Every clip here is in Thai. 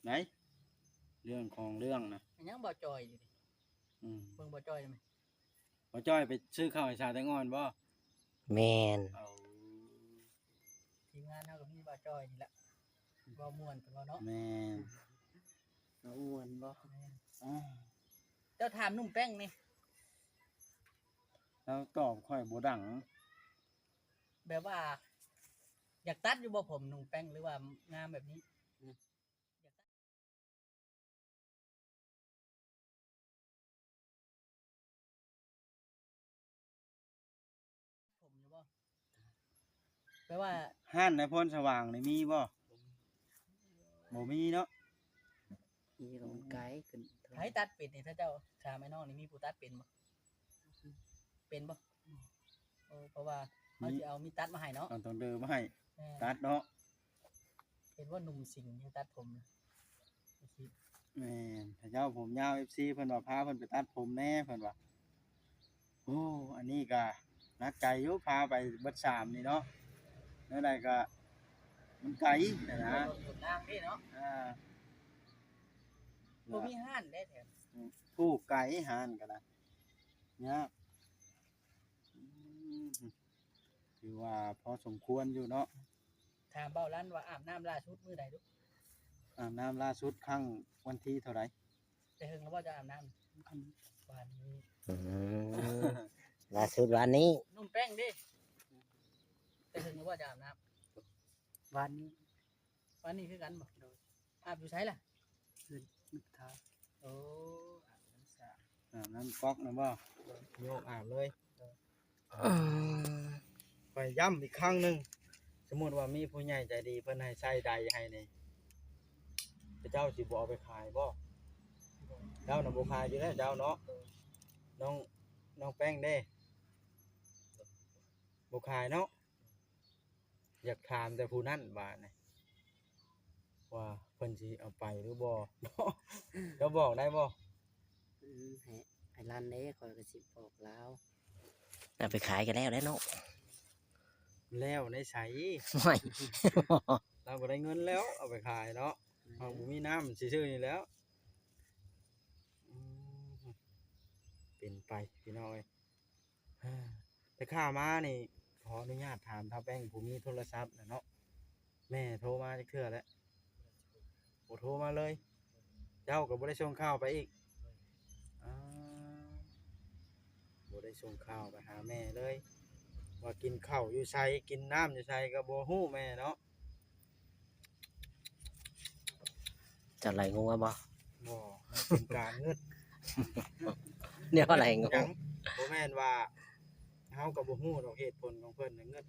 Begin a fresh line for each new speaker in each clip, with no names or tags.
ไหนเรื่องของเรื่องนะ
ยังบ่จอยอยู่ดิเบิ่งบ่จอยได้มั้ย
บ่จ้อยไปซื้อข้าวให้ชาแตงอ่อนบ่
แม่น
เอา
ทีมงานเฮาก็มีบ่จอยนี่แหละบ่ม่วนเพิ่นว่าเนาะ
แม่น
บ่ม่วนบ่เจ้าถามนุ่มแป้งนี่
แล้วตอบค่อยบ่ดัง
แบบว่าอยากตัดอยู่บ่ผมนุ่มแป้งหรือว่างามแบบนี้ผมอยู่บ่แปลว่า
ห้านในพรสว่างนี่มีบ่บ่มีเนาะ
มีลงไกด์ขึ้น
ไผตัดเป็ดนี่ถ้าเจ้าถามไอ้น้องนี่มีผู้ตัดเป็นบ่เป็นบ่เพราะว่าเฮาสิเอามีตัดมาให้เนาะ
ต้องเดินมาให้ตัดเนาะ
เห็นว่าหนุ่มสิงห์ยังตัดผม
แม่นถ้าเจ้าผมยาว FC เพิ่นว่าพาเพิ่นไปตัดผมแน่เพิ่นว่าโอ้อันนี้ก็นักใจอยู่พาไปเบิด3นี่เนาะแล้วใดก็มันไกลนะ
นางนี่เนาะบ่มีห้านได้แถม
ผู้ไกลหานก็ได้ยากถือว่าพอสมควรอยู่เนาะ
ถามเบ้าลั่นว่าอาบน้ำล่าสุดมื้อใดลูก
อาบน้ำล่าสุดครั้งวันที่เท่าไหร่
แต่เฮิงแล้วว่าจะอาบน้ำวันนี้
ล่าสุดวันนี้
นุ่มแป้งดิแต่เฮิงแล้วว่าจะอาบน้ำวันนี้คือกันบ่อาบอยู่ไสล่ะคืนนึกทาโอ้
อาบน้ำก๊อกนะบ่โยกอาบเลยไปย้ำอีกครั้งหนึ่งสมมติว่ามีผู้ใหญ่ใจดีเพิ่นให้ใส่ใดให้นี่เจ้าสิบ่เอาไปขายบ่เจ้าน่ะบ่ขายอยู่แล้วเจ้าเนาะน้องแป้งเด้บ่ขายเนาะอยากถามแต่ผู้นั้นว่านี่ว่าเพิ่นสิเอาไปหรือบ่เจ้าบอกได้บ่
ไอ้ร้านนี้คอยกระสิบบอกแล้วเอาไปขายกันแล้วได้เนาะ
แล้วในใส
ไม่
เราบ่ได้เงินแล้วเอาไปขายเนาะเอาบ่มีน้ำซื่อๆนี่แล้วเป็นไปพี่น้อยแต่ข้ามานี่ขออนุญาตถามถ้าแป้งผู้มีโทรศัพท์นะเนาะแม่โทรมาจักเทื่อแล้วบ่โทรมาเลยเจ้าก็บ่ได้ส่งข้าวไปอีกบ่ได้ส่งข้าวไปหาแม่เลยว่ากินข้าวอยู่ไสกินน้ำอยู่ไสก็บ่ฮู้แม่เนาะ
จะไหลงูบ่
บ่เป็นการเงิน
เนี่ยอะไรงู
บ่แม่นว่าเฮาก็บ่ฮู้ดอกเหตุผลของเพิ่นเงิน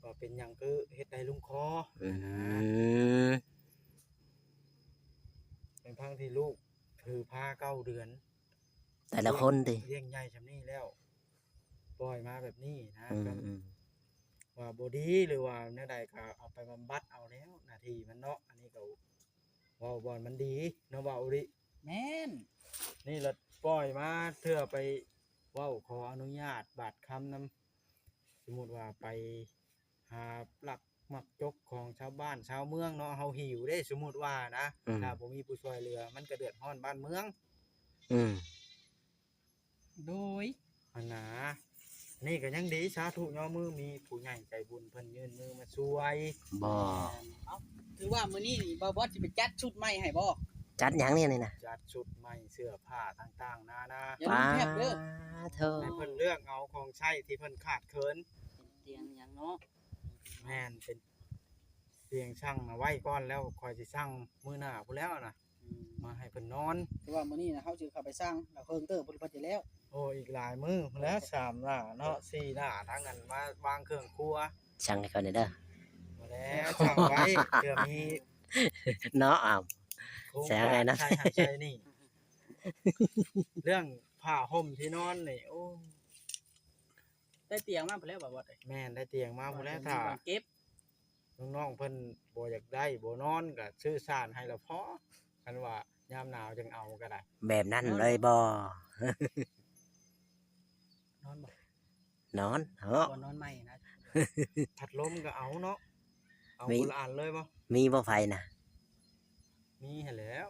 ว่าเป็นหยังคือเฮ็ดได้ลุงคอเป็นพังที่ลูกถือผ้า9 เดือน
แต่ละคนดิ
เลี้ยงใหญ่ซำนี้แล้วปล่อยมาแบบนี้นะว่าบ่ดีหรือว่าแนวใดก็เอาไปบำบัดเอาแล้วหน้าที่มันเนาะอันนี้ก็เว้าบ่มันดีเนาะเว้าดิ
แม่น
นี่ละปล่อยมาเทื่อไปเว้าขออนุญาตบาดคำนำสมมุติว่าไปหาหลักมักจกของชาวบ้านชาวเมืองเนาะเฮาหิวได้สมมุติว่านะถ้าบ่มีผู้ช่วยเหลือมันก็เดือดร้อนบ้านเมือง
โดย
อันนะนี่ก็ยังดีสาธุย่อมือมีผู้ใหญ่ใจบุญเพิ่นยื่นมือมาช่วย
บ่
ถือว่ามื้อนี้บ่บอสสิไปจัดชุดใหม่ให้บ่
จัดหยังเนี่ยนี่นะ
จัดชุดใหม่เสื้อผ้าต่างๆนานา
อย่าลืมแคบเด้อ
ให้เพิ่นเลือกเอาของใช้ที่เพิ่นขาดเคิน
เตียงหยังเนาะ
แม่นเป็นเตียงช่างน่ะไว้ก่อนแล้วค่อยสิสั่งมื้อหน้าพุ่นแล้วน่ะมาให้เพิ่นนอน
ถือว่ามื้อนี้นะเฮาสิเข้าไปสร้างแล้วเพิ่งเติบเพิ่นสิแล้ว
โอ้อีกหลายมื้อแล้ว3หน้าเนาะ4หน้าทั้งนั้นมาวางเครื่องครัว
สั่งให้เขาเด้อ
บ่แล้วสั่งไว้เดี๋ยวมี
เนาะอ้าวแสงไงนะ
ใช่นี่เรื่องผ้าห่มที่นอนนี่โอ้
ได้เตียงมาพุ่นแล้วบ่บ่
แม่นได้เตียงมาพุ่นแล้วถ้า
เก็บ
น้องๆเพิ่นบ่อยากได้บ่นอนก็ซื้อซ่านให้ละพอคันว่ายามหนาวจังเอาก็ได้
แบบนั้นเลยบ่
นอนบ่
นอน
บ่นอนใหม่นะ
พัดลมก็เอาเนาะเอาคนละอันเลยบ่
มีบ่ไฟนะ
มีให้แล้ว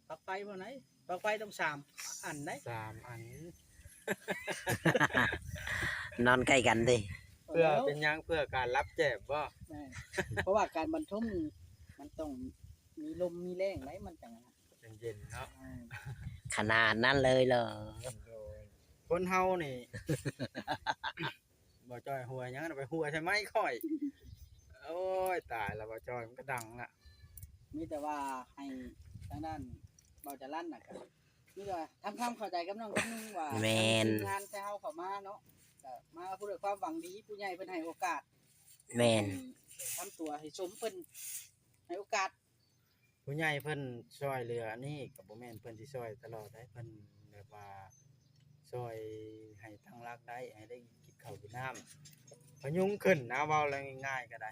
ปลั๊กไฟบ่ไหนปลั๊กไฟต้อง3อันได้
3 อัน
นอนใกล้กันดิ
เพื่อเป็นหยังเพื่อการรับแจบบ่
แม่เพราะว่าการบรรทุกมันต้องมีลมมีแรงไหนมันจังนั้น
จังเย็นเนาะ
ขนาดนั้นเลยเหรอ
คนเฮานี่ บ่จ้อยหัวหยังน่ะไปหัวใช่ไหมค่อย โอ้ยตายแล้วบ่จ้อยมันก็ดังละ
มีแต่ว่าให้ทางด้านเบาจะลั่นน่ะครับมีแต่ว่าทำความเข้าใจกับน้องคนนึงว่า
แม่น
ทีมงานแต่เฮาเข้ามาเนาะก็มาพูดด้วยความหวังดีผู้ใหญ่เพิ่นให้โอกาส
แม่น
ทำตัวให้สมเพิ่นให้โอกาส
ผู้ใหญ่เพิ่นช่วยเหลือนี่ก็บ่แม่นเพิ่นสิช่วยตลอดได้เพิ่นแบบว่าช่วยให้ตั้งรักได้ให้ได้กินข้าวกินน้ำพยุงขึ้นนะเว้าแล้วง่ายๆก็ได้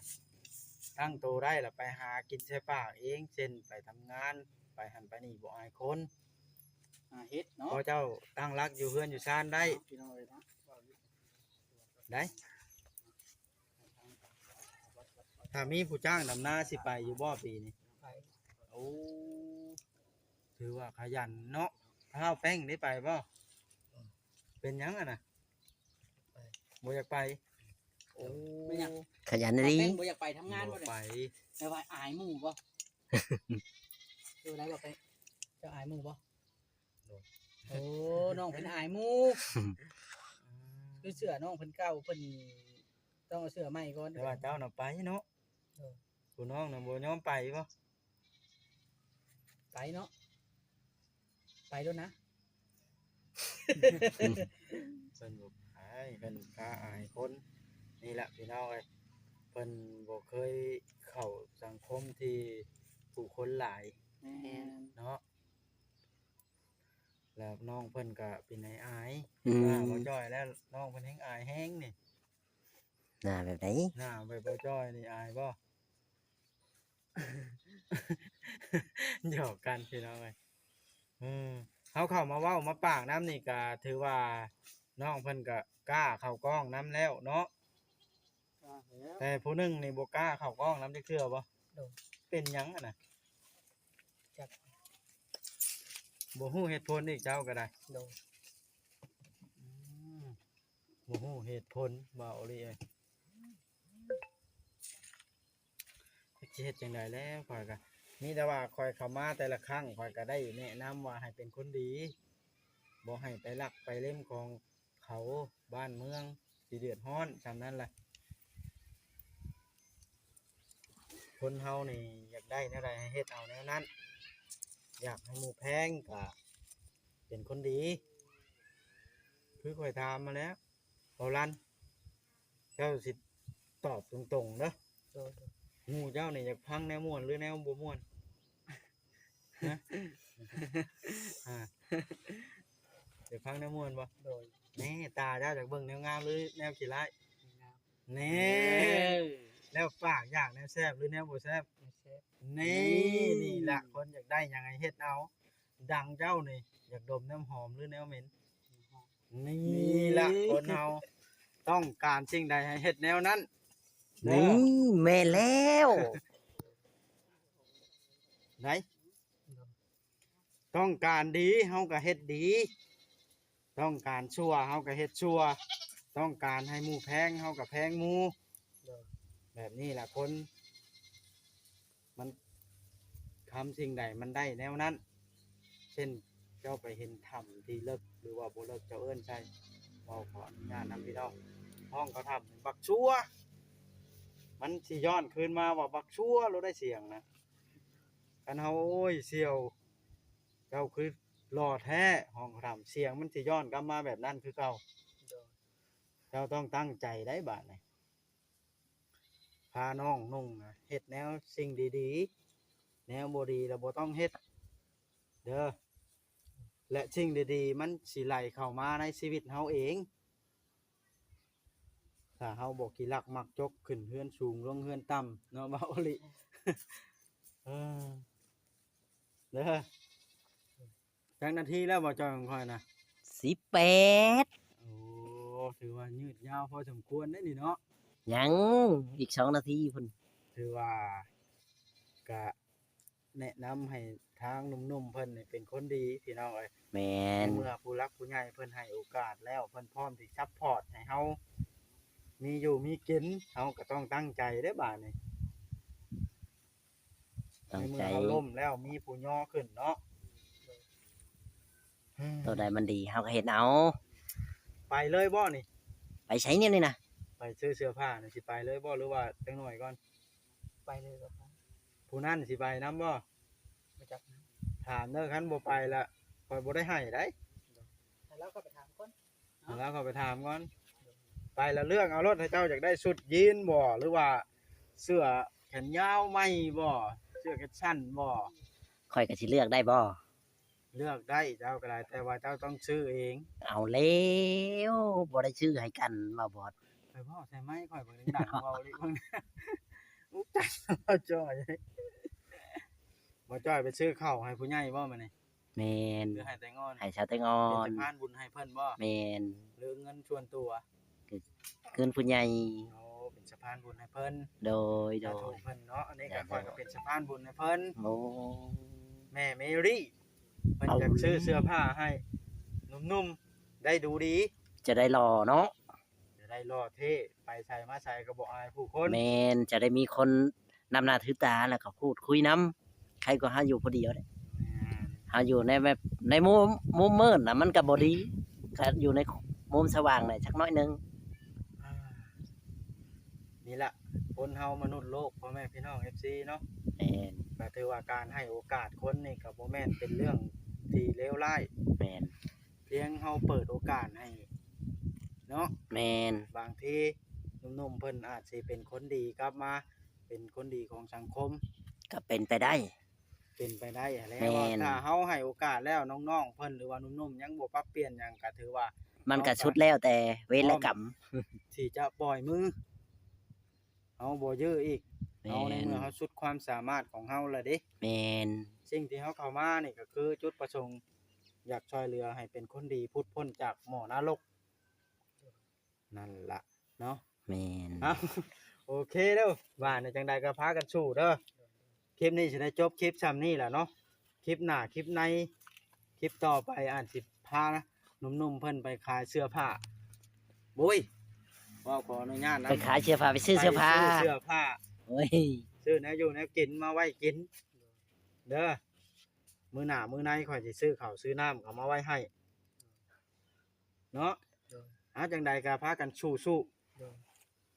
ตั้งโตได้แล้วไปหากินใช้ปากเองเช่นไปทำงานไปหั่นไปนี่บ่อายคน
เฮ็ดเนาะ
พอเจ้าตั้งรักอยู่เฮือนอยู่ชานได้
พี่น้องเอ้ยเนาะ
ได้ถ้ามีผู้จ้างดำนาสิไปอยู่บ่ปีนี้
ไป
โอ้ถือว่าขยันเนาะข้าวแป้งได้ไปบ่เป็นหยังอ่ะนะบ่อยากไปโอ้
ขยัน
ป้า
ดี
แป้งบ่อยากไปทำงานบ่
บ่
ได้
ไป
แต่ว่าอายหมู่บ่ ดูได้บ่ไปเจ้าอายหมู่บ่โอ้น้องเพิ่นอายหมู่คือเสื้อน้องเพิ่นเก่าเพิ่นต้องเอาเสื้อใหม่ก่อน
แต่ว่าเจ้าน่ะไปเนาะผู้น้องน่ะบ่ยอมไปบ่
ไปเนาะไปแล้วนะ
เพิ่นบ่ไปเพิ่นกล้าอายคนนี่แหละพี่น้องเอ้ยเพิ่นบ่เคยเข้าสังคมที่ผู้คนหลาย
แม่น
เนาะแล้วน้องเพิ่นก็เป็นไอ้อาย
อื
ว่าม บ่จ้อยแล้วน้องเพิ่นแฮงอายแฮงนี่
หน้าแบบไหน
หน้าไปบ่จ้อยนี่อายบ่ หยอกกันพี่น้องเอ้ยเฮาเข้ามาเว้ามาปากน้ำนี่ก็ถือว่าน้องเพิ่นก็กล้าเข้ากล้องน้ำแล้วเนาะแต่ผู้หนึงนี่บ่กล้าเข้ากล้องน้ำจักเทื่อบ่เป็นหยังอะน่ะ
จัก
บ่ฮู้เหตุผลอีกเจ้าก็ได้
โดน
บ่ฮู้เหตุผลบ่เอาเลยเอ้ยสิเฮ็ดจังได๋แล้วข่อยก็มีแต่ว่าข่อยเข้ามาแต่ละครั้งข่อยก็ได้แนะนำว่าให้เป็นคนดีบ่ให้ไปลักไปเล่มของเขาบ้านเมืองสิเดือดร้อนซำนั้นแหละคนเฮานี่อยากได้แนวใดให้เฮ็ดเอาแนวนั้น อยากให้หมู่แพงก็เป็นคนดี คือข่อยถามมาแล้วเบาลันเจ้าสิตอบตรงๆเด้อ
โดน
หมู่เจ้านี่อยากพังแนวม่วนหรือแนวบ่ม่วนนะอ่าอยากพังแนวม่วนบ่
โดน
แน่ตาเจ้าอยากเบิ่งแนวงามหรือแนวขี้ร้ายแน่
เอ้ย
แนวปากอยากแนวแซ่บหรือแนวบ่แซ่บ
ไม่เซฟ
นี่ล่ะคนอยากได้หยังไงเฮ็ดเอาดังเจ้านี่อยากดมน้ำหอมหรือแนวเหม็นนี่ล่ะคนเฮาต้องการสิ่งใดให้เฮ็ดแนวนั้น
นี่แม่นแล้ว
ไหนต้องการดีเฮาก็เฮ็ดดี ต้องการชั่วเฮาก็เฮ็ดชั่ว ต้องการให้หมู่แพงเฮาก็แพงหมู่
โดน
แบบนี้แหละคนมันทำสิ่งใดมันได้แนวนั้น เช่นเจ้าไปเห็นถ้ำที่เลิกหรือว่าบ่เลิกเจ้าเอิ้นใช่เราขออนุญาตนำพี่น้องห้องเขาทำบักชั่ว มันสิย้อนคืนมาว่าบักชั่วเราได้เสียงนะกันเฮาโอ้ยเสี่ยว เจ้าคือหล่อแท้ห้องเขาทำเสียงมันสิย้อนกลับมาแบบนั้นคือเก่า
โดน
เจ้าต้องตั้งใจได้บาดนี่พาน้องนุ่งนะเฮ็ดแนวสิ่งดีๆ แนวบ่ดีแล้วบ่ต้องเฮ็ดเด้อและสิ่งดีๆมันสิไหลเข้ามาในชีวิตเฮาเองถ้าเฮาบ่ขี้รักมักจกขึ้นเฮือนสูงลงเฮือนต่ำเนาะบ่าวลิ เออเด้อจักนาทีแล้วบ่จอยของข่อยนะ
18
โอ้ถือว่ายืดยาวพอสมควรได้นี่เนาะ
ยังอีก2 นาทีพุ่น
ถือว่าก็ แนะนำให้ทางหนุ่มๆเพิ่นนี่เป็นคนดีพี่น้องเอ้ย
แม่น
เมื่อผู้รักผู้ใหญ่เพิ่นให้โอกาสแล้วเพิ่นพร้อมที่ซัพพอร์ตให้เฮามีอยู่มีกินเฮาก็ต้องตั้งใจเด้อบาดนี้
ตั้ง
ใน
ใจ
เมื่อเฮาล้มแล้วมีผู้ย่อขึ้นเนาะ
ตัวใดมันดีเฮาก็เฮ็ดเอา
ไปเลยบ่นี่
ไปใช้เนี่ยนี่นะ
ไปซื้อเสื้อผ้านี่สิไปเลยบ่หรือว่าจังหน่อยก่อน
ไปเลยบ่ครับ
ผู้นั้นสิไปนํบ่
บ่จักนะ
ถามเด้อคันบ่ไปละข่อยบ่ได้ให้ได้
ให้เราก็ไปถามก่อน
แล้วเขาไปถามก่อนไปแล้วเลือกเอารถให้เจ้าอยากได้ชุดยีนบ่หรือว่าเสื้อแขนยาวไหมบ่เสื้อแขนสั้นบ่
ค่อยก็สิเลือกได้บ่
เลือกได้เจ้าก็ได้แต่ว่าเจ้าต้องซื้อเอง
เอาแล้วบ่ได้ชื่อให้กันว่าบอด
ไปพ่อใช่ไหมข่อยเบิ่งดังเว้าเลยเบิ่งอุ๊จักบ่จ้อยบ่จ้อยไปซื้อข้าวให้ผู้ใหญ่บ่มื้อนี้
แม่น
หรือให้แต่งอน
ให้ชาวแตงอ่อ
เป็น
น
สะพานบุญให้เพิ่นบ่
แม่น
หรือเงินส่วนตัว
เกินผู้ใหญ่
โอ้เป็นสะพานบุญให้เพิ่น
โดย
จะถูกเพิ่นเนาะอันนี้ก็ข่อยก็เป็นสะพานบุญให้เพิ่น
โอ้
แม่เมรี่เพิ่นจะซื้อเสื้อผ้าให้หนุ่มๆได้ดูดี
จะได้รอเนาะ
จะได้รอเท่ไปใส่มาใส่ก็บ่อายผู้คน
แม่นจะได้มีคนนำหน้าถือตาแล้วก็พูดคุยนํใครก็หาอยู่ผู้เดียวเด้หาอยู่ในแบบในมุมมืดน่ะมันก็บ่ดีก็อยู่ในมุมสว่างหน่อยสักน้อยหนึง
อ่านี่ล่ะคนเฮามนุษย์โลกพ่อแม่พี่น้อง FC เนาะ
แม่น
ก็ถือว่าการให้โอกาสคนนี่ก็บ่แม่นเป็นเรื่องที่เลวร้าย
แม่น
เพียงเฮาเปิดโอกาสให้เนาะ
แม่น
บางทีหนุ่มๆเพิ่นอาจสิเป็นคนดีกลับมาเป็นคนดีของสังคม
ก็เป็นไปได้
เป็นไปได้แหล้ว
แม่น
ถ้าเฮาให้โอกาสแล้วน้องๆเพิ่นหรือว่าหนุ่มๆยังบ่ปรับเปลี่ยนหยังก็ถือว่า
มันก็ชุดแล้วแต่เวรและกรรม
ที่จะปล่อยมือเฮาบ่ยื้ออีก
แม่
เฮาใน
น
เมื่อเฮาสุดความสามารถของเฮาแล้วเด้
แม่น
สิ่งที่เฮาเข้ามานี่ก็คือจุดประสงค์อยากช่วยเหลือให้เป็นคนดีพุทธพ้นจากหม้อนรกนั่นล่ะเนาะ
แม่น
เอาโอเคเด้อว่าในจังใดก็พากันสู้เด้อคลิปนี้สิได้จบคลิปซ้ำนี้แหละเนาะคลิปหน้าคลิปในคลิปต่อไปอาจสิพาหนุ่มๆเพิ่นไปขายเสื้อผ้าบุ้ยว่าขออนุญาตนะ
ไปขายเสื้อผ้าไปซื้อเสื้อผ้า
ไปซื้อเสื้อผ้า
โอ้ย
ซื้อแนวอยู่แนวกินมาไว้กินเด้อมื้อหน้ามื้อในข่อยสิซื้อข้าวซื้อน้ำเอามาไว้ให้เนาะจังใดก็พากันสู้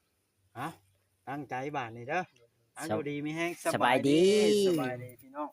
ๆตั้งใจบาดนี้เด้ออยู่ดีมีแฮง
สบายดี
สบายดีพี่น้อง